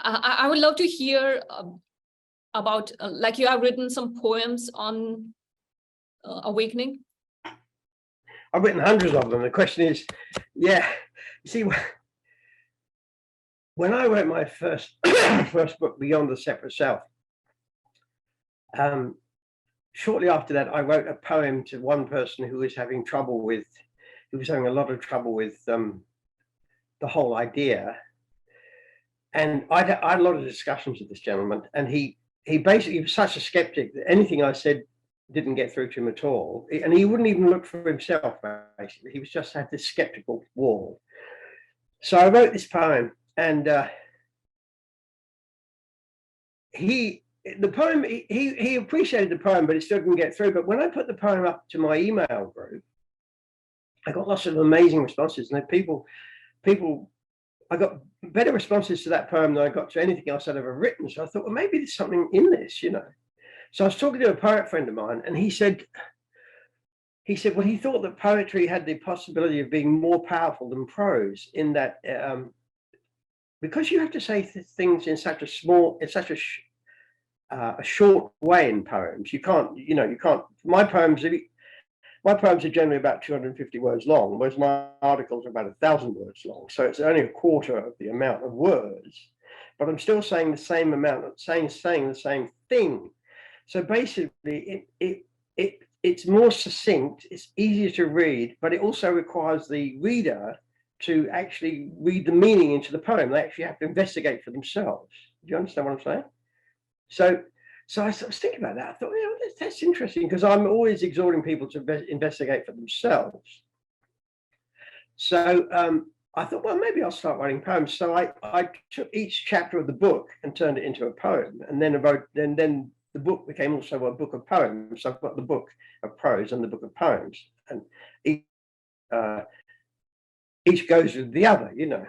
I would love to hear about, like, you have written some poems on awakening. I've written hundreds of them. The question is, yeah, you see, when I wrote my first book, Beyond the Separate Self, shortly after that, I wrote a poem to one person who was having a lot of trouble with the whole idea. And I had a lot of discussions with this gentleman, and he basically was such a skeptic that anything I said didn't get through to him at all. And he wouldn't even look for himself, basically. He was just had this skeptical wall. So I wrote this poem, and he appreciated the poem, but it still didn't get through. But when I put the poem up to my email group, I got lots of amazing responses. And people, I got better responses to that poem than I got to anything else I'd ever written. So I thought, well, maybe there's something in this, you know. So I was talking to a poet friend of mine, and he said, well, he thought that poetry had the possibility of being more powerful than prose, in that because you have to say things in such a short way in poems. You can't. My poems are generally about 250 words long, whereas my articles are about 1,000 words long. So it's only a quarter of the amount of words, but I'm still saying the same amount, saying the same thing. So basically, it's more succinct, it's easier to read, but it also requires the reader to actually read the meaning into the poem. They actually have to investigate for themselves. Do you understand what I'm saying? So I was thinking about that. I thought, that's interesting, because I'm always exhorting people to investigate for themselves. So I thought, well, maybe I'll start writing poems. So I took each chapter of the book and turned it into a poem, and then the book became also a book of poems. So I've got the book of prose and the book of poems, and each goes with the other, you know.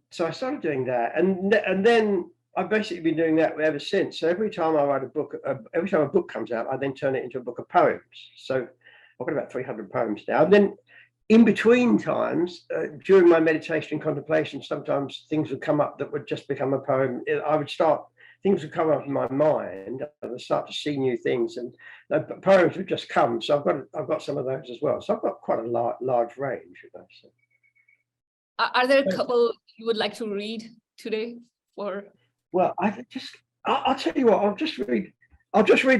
So I started doing that, and then I've basically been doing that ever since. So every time I write a book, every time a book comes out, I then turn it into a book of poems. So I've got about 300 poems now. And then in between times, during my meditation and contemplation, sometimes things would come up that would just become a poem. Things would come up in my mind, and I start to see new things, and poems would just come. So I've got some of those as well. So I've got quite a large range, you know. So. Are there a couple you would like to read today, or? Well, I'll tell you what. I'll just read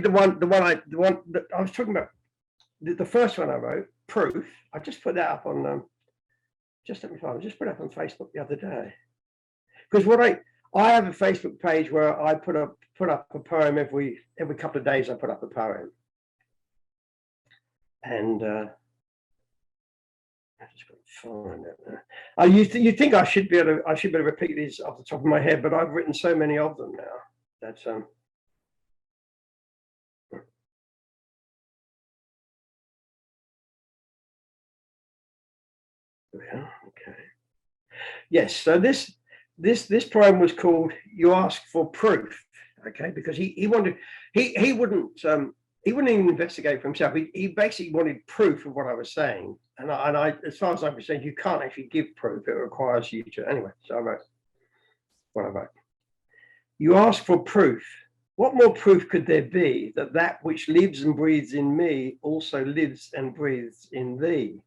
the one that I was talking about. The first one I wrote, Proof. I just put that up on just let me find. I just put it up on Facebook the other day, because I have a Facebook page where I put up a poem every couple of days. I put up a poem, and I just got to find it now. You think I should be able to repeat these off the top of my head, but I've written so many of them now. That's yeah, okay. Yes, so this poem was called "You Ask for Proof," okay, because he wouldn't even investigate for himself. He basically wanted proof of what I was saying, and I as far as I'm concerned, you can't actually give proof. It requires you to anyway. So I wrote what I wrote. You ask for proof. What more proof could there be that which lives and breathes in me also lives and breathes in thee?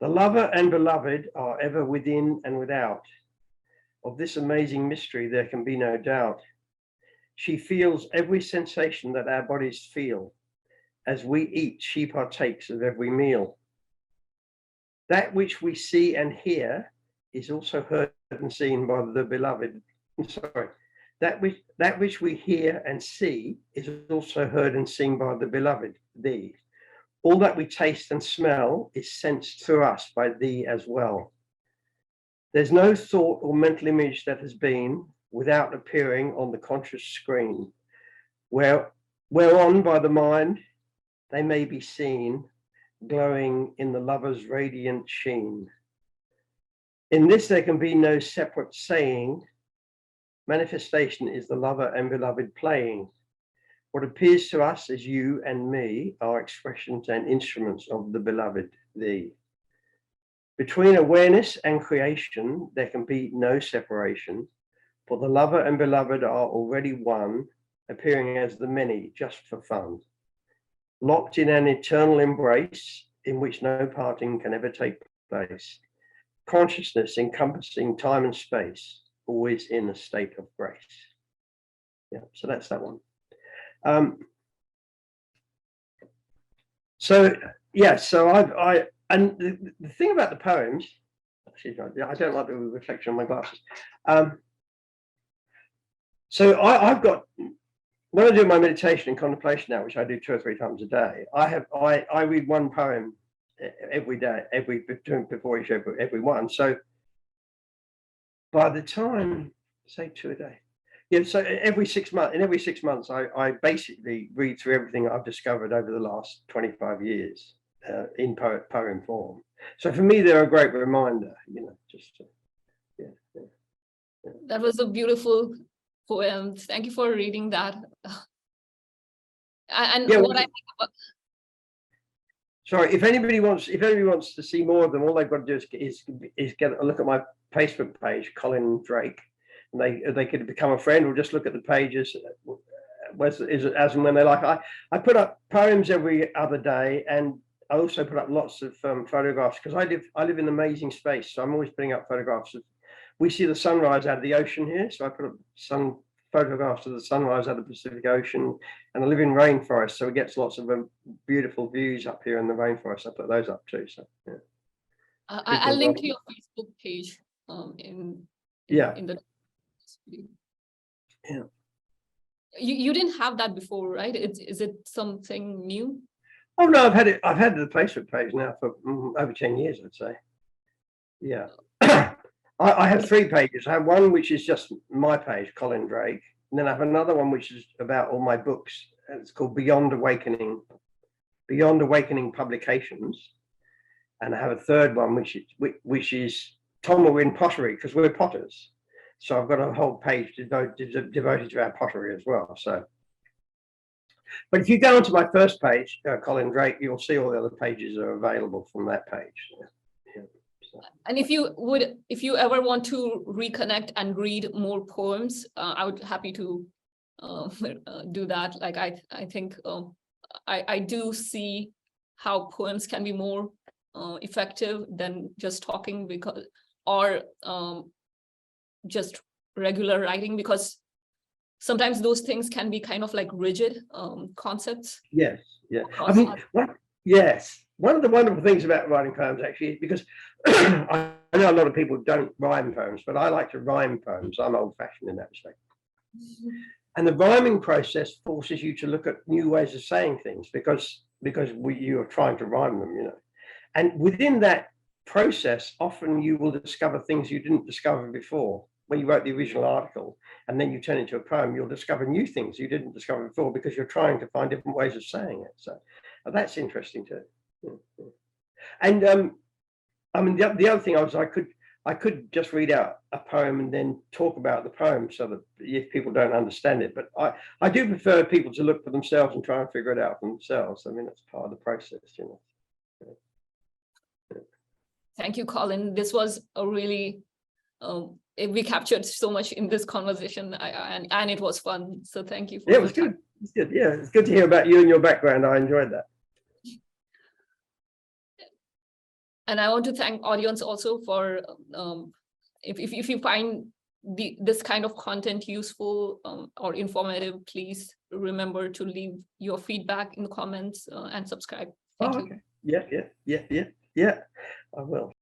The lover and beloved are ever within and without. Of this amazing mystery there can be no doubt. She feels every sensation that our bodies feel. As we eat, she partakes of every meal. That which we see and hear is also heard and seen by the beloved. Sorry. That which we hear and see is also heard and seen by the beloved, thee. All that we taste and smell is sensed through us by thee as well. There's no thought or mental image that has been without appearing on the conscious screen, whereon by the mind they may be seen, glowing in the lover's radiant sheen. In this there can be no separate saying. Manifestation is the lover and beloved playing. What appears to us as you and me are expressions and instruments of the beloved, thee. Between awareness and creation, there can be no separation, for the lover and beloved are already one, appearing as the many just for fun. Locked in an eternal embrace in which no parting can ever take place. Consciousness encompassing time and space, always in a state of grace. Yeah, so that's that one. So yeah, so and the thing about the poems, actually, I don't like the reflection on my glasses. So I've got, when I do my meditation and contemplation now, which I do 2 or 3 times a day, I read one poem every day, before each every one. So by the time, say 2 a day, yeah. So every 6 months, in every 6 months, I basically read through everything I've discovered over the last 25 years in poem form. So for me, they're a great reminder, you know, just to, yeah. That was a beautiful poem. Thank you for reading that. And yeah, what I think about, sorry, if anybody wants to see more of them, all they've got to do is get a look at my Facebook page, Colin Drake, and they could become a friend or just look at the pages as and when they like. I put up poems every other day, and I also put up lots of photographs, because I live in an amazing space, so I'm always putting up photographs of. We see the sunrise out of the ocean here, so I put up some photographs of the sunrise out of the Pacific Ocean, and I live in rainforest, so it gets lots of beautiful views up here in the rainforest. I put those up too. So yeah. I'll link to your Facebook page in the yeah. You didn't have that before, right? Is it something new? Oh no, I've had the Facebook page now for over 10 years, I'd say. Yeah. I have 3 pages. I have one which is just my page, Colin Drake, and then I have another one which is about all my books. And it's called Beyond Awakening Publications, and I have a third one which is Tom we're in pottery, because we're potters. So I've got a whole page devoted to our pottery as well. So, but if you go onto my first page, Colin Drake, you'll see all the other pages are available from that page. Yeah. And if you ever want to reconnect and read more poems, I would happy to do that. Like I think I do see how poems can be more effective than just talking, because or just regular writing, because sometimes those things can be kind of like rigid concepts. Yes, yeah. I mean, yes. One of the wonderful things about writing poems actually is because I know a lot of people don't rhyme poems, but I like to rhyme poems. I'm old-fashioned in that respect. And the rhyming process forces you to look at new ways of saying things, because you are trying to rhyme them, you know. And within that process, often you will discover things you didn't discover before. When you wrote the original article and then you turn it into a poem, you'll discover new things you didn't discover before, because you're trying to find different ways of saying it. So that's interesting too. And I mean, the other thing I could just read out a poem and then talk about the poem, so that if people don't understand it, but I do prefer people to look for themselves and try and figure it out for themselves. I mean, that's part of the process, you know. Thank you, Colin. This was a really we captured so much in this conversation, and it was fun. So thank you. Yeah, it was good. It's good. Yeah, it's good to hear about you and your background. I enjoyed that. And I want to thank audience also for if you find this kind of content useful or informative, please remember to leave your feedback in the comments and subscribe. Thank you. Okay. Yeah. I will.